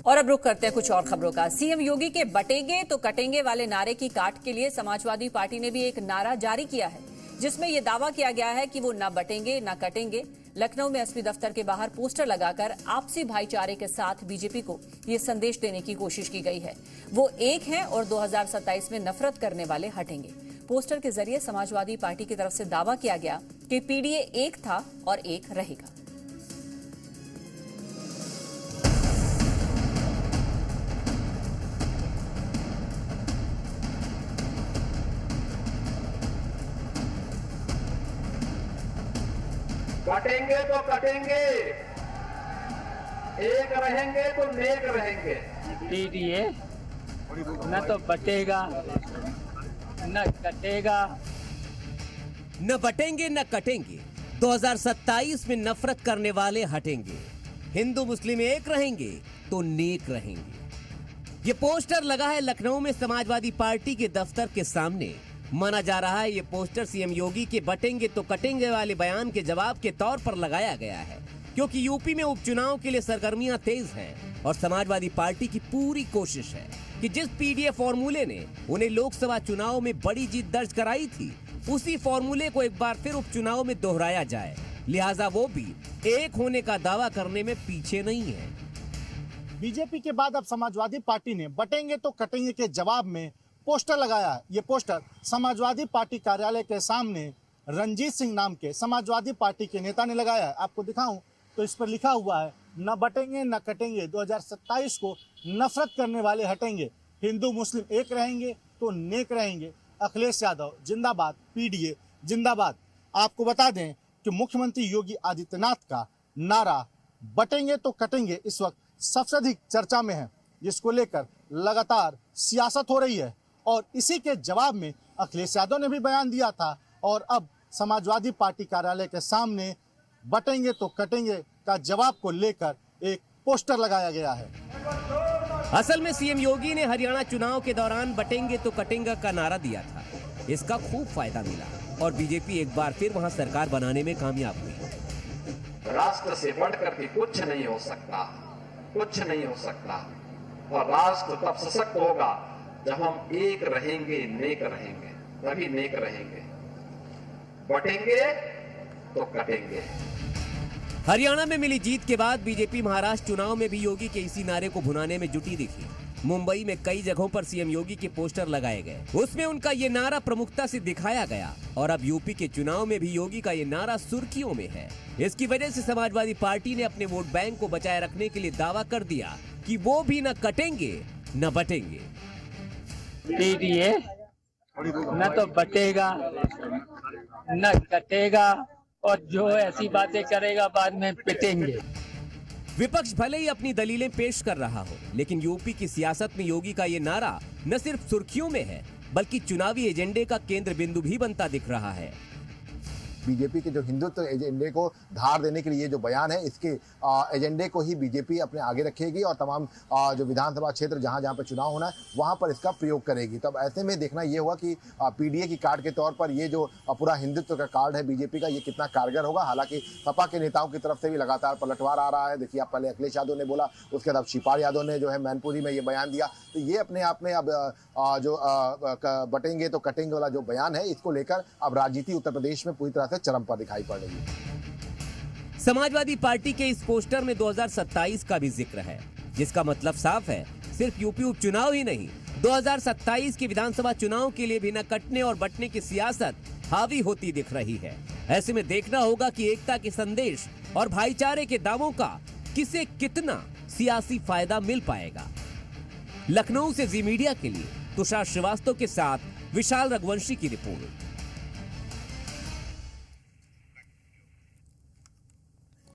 और अब रुक करते हैं कुछ और खबरों का। सीएम योगी के बटेंगे तो कटेंगे वाले नारे की काट के लिए समाजवादी पार्टी ने भी एक नारा जारी किया है, जिसमें यह दावा किया गया है कि वो न बटेंगे न कटेंगे। लखनऊ में एसपी दफ्तर के बाहर पोस्टर लगाकर आपसी भाईचारे के साथ बीजेपी को ये संदेश देने की कोशिश की गई है। वो एक हैं और 2027 में नफरत करने वाले हटेंगे। पोस्टर के जरिए समाजवादी पार्टी की तरफ से दावा किया गया कि पीडीए एक था और एक रहेगा। कटेंगे तो कटेंगे, एक रहेंगे तो नेक रहेंगे। पीडीए न तो बटेगा न कटेगा। न बटेंगे न कटेंगे, 2027 में नफरत करने वाले हटेंगे। हिंदू मुस्लिम एक रहेंगे तो नेक रहेंगे। ये पोस्टर लगा है लखनऊ में समाजवादी पार्टी के दफ्तर के सामने। माना जा रहा है ये पोस्टर सीएम योगी के बटेंगे तो कटेंगे वाले बयान के जवाब के तौर पर लगाया गया है, क्योंकि यूपी में उपचुनाव के लिए सरगर्मियां तेज हैं और समाजवादी पार्टी की पूरी कोशिश है कि जिस पीडीए फॉर्मूले ने उन्हें लोकसभा चुनाव में बड़ी जीत दर्ज कराई थी, उसी फॉर्मूले को एक बार फिर उपचुनाव में दोहराया जाए। लिहाजा वो भी एक होने का दावा करने में पीछे नहीं है। बीजेपी के बाद अब समाजवादी पार्टी ने बटेंगे तो कटेंगे के जवाब में पोस्टर लगाया है। ये पोस्टर समाजवादी पार्टी कार्यालय के सामने रंजीत सिंह नाम के समाजवादी पार्टी के नेता ने लगाया है। आपको दिखाऊं तो इस पर लिखा हुआ है, न बटेंगे न कटेंगे, 2027 को नफरत करने वाले हटेंगे। हिंदू मुस्लिम एक रहेंगे तो नेक रहेंगे। अखिलेश यादव जिंदाबाद, पीडीए जिंदाबाद। आपको बता दें कि मुख्यमंत्री योगी आदित्यनाथ का नारा बटेंगे तो कटेंगे इस वक्त सबसे अधिक चर्चा में है, जिसको लेकर लगातार सियासत हो रही है। और इसी के जवाब में अखिलेश यादव ने भी बयान दिया था और अब समाजवादी पार्टी कार्यालय के सामने बटेंगे तो कटेंगे का जवाब को लेकर एक पोस्टर लगाया गया है। असल में सीएम योगी ने हरियाणा चुनाव के दौरान बटेंगे तो कटेंगे का नारा दिया था। इसका खूब फायदा मिला और बीजेपी एक बार फिर वहां सरकार बनाने में कामयाब हुई। राष्ट्र से बढ़कर के कुछ नहीं हो सकता, कुछ नहीं हो सकता। और राष्ट्र तब सशक्त होगा जब हम एक रहेंगे, नेक रहेंगे, तभी नेक रहेंगे। बटेंगे तो कटेंगे। हरियाणा में मिली जीत के बाद बीजेपी महाराष्ट्र चुनाव में भी योगी के इसी नारे को भुनाने में जुटी दिखी। मुंबई में कई जगहों पर सीएम योगी के पोस्टर लगाए गए, उसमें उनका ये नारा प्रमुखता से दिखाया गया। और अब यूपी के चुनाव में भी योगी का ये नारा सुर्खियों में है। इसकी वजह से समाजवादी पार्टी ने अपने वोट बैंक को बचाए रखने के लिए दावा कर दिया कि वो भी न कटेंगे न बटेंगे। पीडीए न तो बटेगा न कटेगा और जो ऐसी बातें करेगा बाद में पिटेंगे। विपक्ष भले ही अपनी दलीलें पेश कर रहा हो, लेकिन यूपी की सियासत में योगी का ये नारा न सिर्फ सुर्खियों में है, बल्कि चुनावी एजेंडे का केंद्र बिंदु भी बनता दिख रहा है। बीजेपी के जो हिंदुत्व एजेंडे को धार देने के लिए जो बयान है, इसके एजेंडे को ही बीजेपी अपने आगे रखेगी और तमाम जो विधानसभा क्षेत्र जहां जहां पर चुनाव होना है वहां पर इसका प्रयोग करेगी। तब ऐसे में देखना ये होगा कि पीडीए की कार्ड के तौर पर ये जो पूरा हिंदुत्व का कार्ड है बीजेपी का, ये कितना कारगर होगा। हालांकि सपा के नेताओं की तरफ से भी लगातार पलटवार आ रहा है। देखिए, आप पहले अखिलेश यादव ने बोला, उसके बाद शिवपाल यादव ने जो है मैनपुरी में ये बयान दिया। तो ये अपने आप में अब जो बटेंगे तो कटेंगे वाला जो बयान है, इसको लेकर अब राजनीति उत्तर प्रदेश में पूरी तरह से चरम पर दिखाई पड़ रही है। समाजवादी पार्टी के इस पोस्टर में 2027 का भी जिक्र है, जिसका मतलब साफ है, सिर्फ यूपी उपचुनाव ही नहीं, 2027 के विधानसभा चुनाव के लिए भी न कटने और बटने की सियासत हावी होती दिख रही है। ऐसे में देखना होगा कि एकता के संदेश और भाईचारे के दावों का किसे कितना सियासी फायदा मिल पाएगा। लखनऊ से जी मीडिया के लिए तुषार श्रीवास्तव के साथ विशाल रघुवंशी की रिपोर्ट।